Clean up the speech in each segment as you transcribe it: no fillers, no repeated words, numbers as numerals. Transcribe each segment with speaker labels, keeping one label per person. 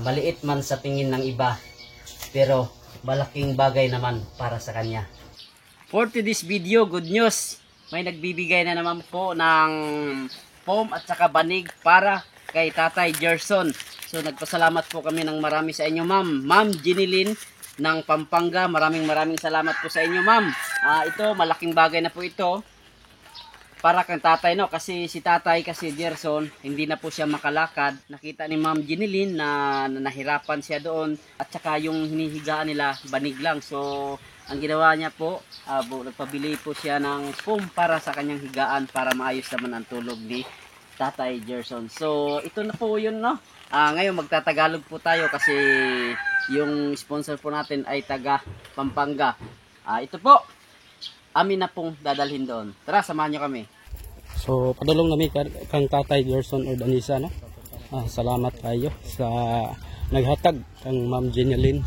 Speaker 1: Maliit man sa tingin ng iba, pero malaking bagay naman para sa kanya. For today's video, good news. May nagbibigay na naman po ng foam at saka banig para kay Tatay Gerson. So nagpasalamat po kami ng marami sa inyo, ma'am. Ma'am Jinilyn ng Pampanga, maraming salamat po sa inyo, ma'am. Ito, malaking bagay na po ito para kang tatay, no? Kasi si tatay kasi Gerson, hindi na po siya makalakad. Nakita ni Ma'am Jinilyn na nahirapan siya doon. At saka yung hinihigaan nila, banig lang. So, ang ginawa niya po, nagpabili po siya ng foam para sa kanyang higaan para maayos naman ang tulog ni Tatay Gerson. So, ito na po yun, no? Ngayon, magtatagalog po tayo kasi yung sponsor po natin ay taga Pampanga. Ito po, amin na pong dadalhin doon. Tara, samahan nyo kami.
Speaker 2: So, padulong namin kang Tatay Gerson o Danisa, no? Salamat kayo sa naghatag kang Ma'am Jinilyn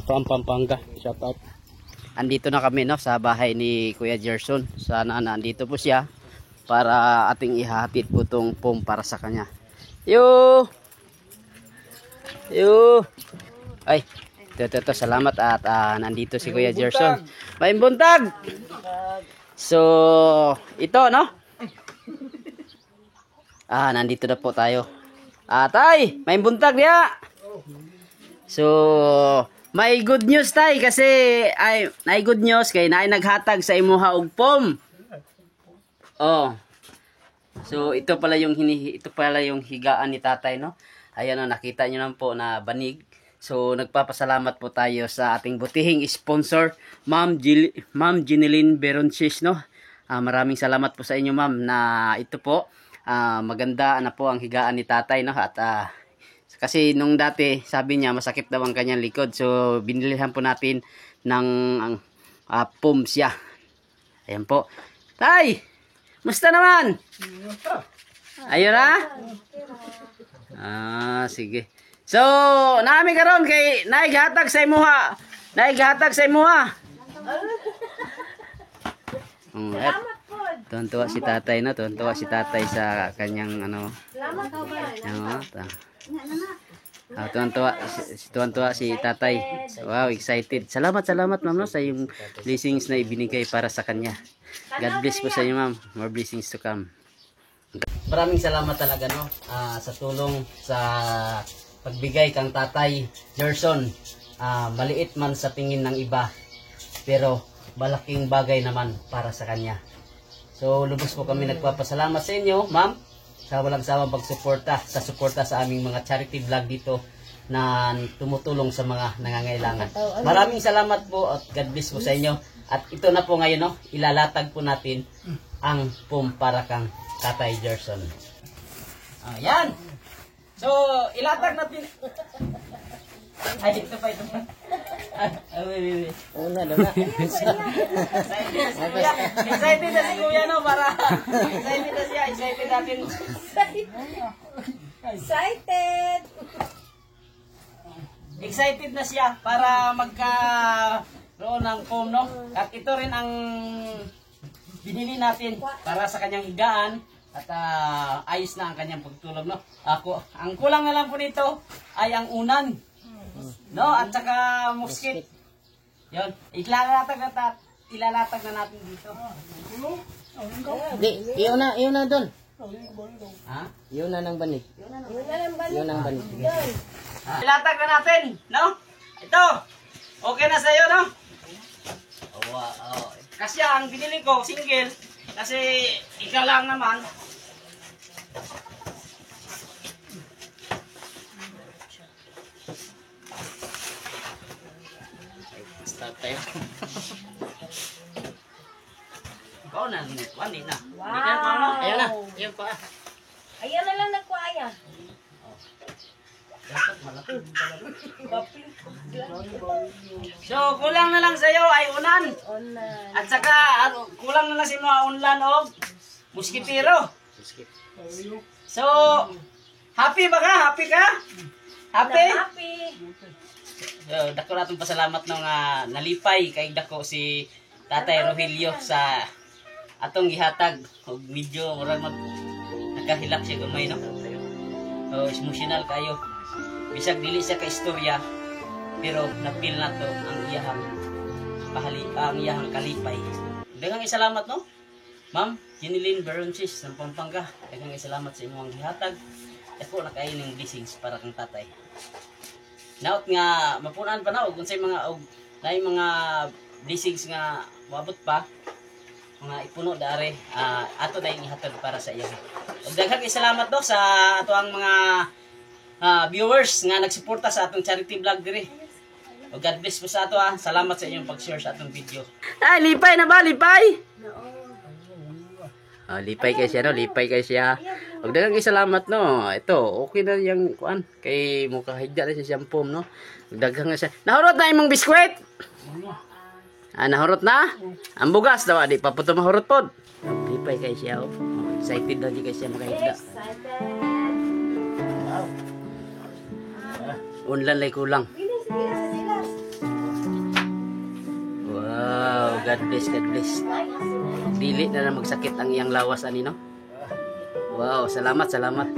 Speaker 2: from Pampanga. Shout out.
Speaker 1: Andito na kami, no, sa bahay ni Kuya Gerson. Sana nandito po siya para ating ihahatid po tong foam para sa kanya. Yo! Ay, ito, salamat at nandito si Kuya Gerson. May buntag! So, ito, no? Nandito na po tayo. Tay, may buntag niya! So, may good news, tay, kasi may good news kay naay naghatag sa imuha og foam. Oh. So, ito pala yung higaan ni tatay, no? Ayan, no, nakita niyo naman po na banig. So, nagpapasalamat po tayo sa ating butihing sponsor, Ma'am Jinilyn Beronsis, no? Maraming salamat po sa inyo, ma'am, na ito po, maganda na po ang higaan ni tatay, no? At kasi nung dati, sabi niya, masakit daw ang kanyang likod. So, binilihan po natin ng foam siya. Ayan po. Tay! Musta naman? Ayun na? Sige. So, nami karon kay naighatag sa imuha.
Speaker 3: Salamat po.
Speaker 1: Tuwan-tuwa si tatay, no? Tuwan-tuwa si tatay sa kanyang
Speaker 3: Salamat po ba?
Speaker 1: tuwan-tuwa si tatay. Wow, excited. Salamat ma'am, no, sa yung blessings na ibinigay para sa kanya. God bless po sa inyo, ma'am. More blessings to come. Maraming salamat talaga, no, sa tulong sa pagbigay kang Tatay Gerson. Maliit man sa tingin ng iba, pero malaking bagay naman para sa kanya. So, lubos po kami nagpapasalamat sa inyo, ma'am, sa walang sawang pagsuporta, sa aming mga charity vlog dito na tumutulong sa mga nangangailangan. Maraming salamat po at God bless po sa inyo. At ito na po ngayon, no, ilalatag po natin ang foam para kang Tatay Gerson. Ayan. So, ilatag natin. Ay, ito pa. Wait.
Speaker 2: Una na.
Speaker 1: Excited na si Kuya, no? Excited na siya. Excited natin. Excited na siya para magkaroon ng foam, no? At ito rin ang binili natin para sa kanyang higaan. At ayos na ang kanyang pagtulog, no? Ang kulang na lang po nito ay ang unan, no? At saka musket. Yun, ilalatag na natin dito.
Speaker 2: Iyon na doon.
Speaker 1: Ha?
Speaker 2: Iyon na ng banig.
Speaker 1: Ilatag na natin, no? Ito, okay na sa'yo, no? Kasi ang binili ko, single, kasi ikaw lang naman. Start tayo. Ikaw na, wali na.
Speaker 3: Wow.
Speaker 1: Ayun na, ayun pa.
Speaker 3: Ayan na lang nagkuaya.
Speaker 1: Dapat malaki. So, kulang na lang sa'yo ay unan. At saka, kulang na lang sa mga unlan o muskitero. So, happy ba ka? Happy ka? Happy? Dako natin pasalamat nung nalipay kay dako si Tatay Rogelio sa atong gihatag. Medyo nakahilak siya gamay, no? So, emotional kayo. bisag dili siya ka istorya, pero napil na to ang iyahang ang iyahang kalipay. Daghang salamat no, Ma'am Jeneline Beronsis ng Pampanga. Daghang salamat sa imong gihatag. Ako na kayo ng blessings para kang tatay. Naot nga mapunan pa na og unsay mga mga blessings nga moabot pa, mga ipuno dare ato dayong ihatod para sa iyo. Ug daghang salamat do sa ato ang mga viewers nga nagsuporta sa atong charity vlog diri. O God bless po sa ato Salamat sa inyong pag-share sa atong video. Ay, lipay na ba? Lipay? Lipay kay siya, no? Lipay kay siya. Huwag dagang salamat, no? Ito, okay na yung kuan. Kay mukha higda na siya shampoo, no? Huwag dagang siya. Nahurot na imong biskwit? Nahurot na? Ang bugas daw, di pa po ito mahurot po. Lipay kay siya, oh. Excited daw di kay siya makahigda. Unlan lay kulang. Wow, God bless, God bless. Dili na magsakit ang iyang lawas ani no. Wow, salamat, salamat.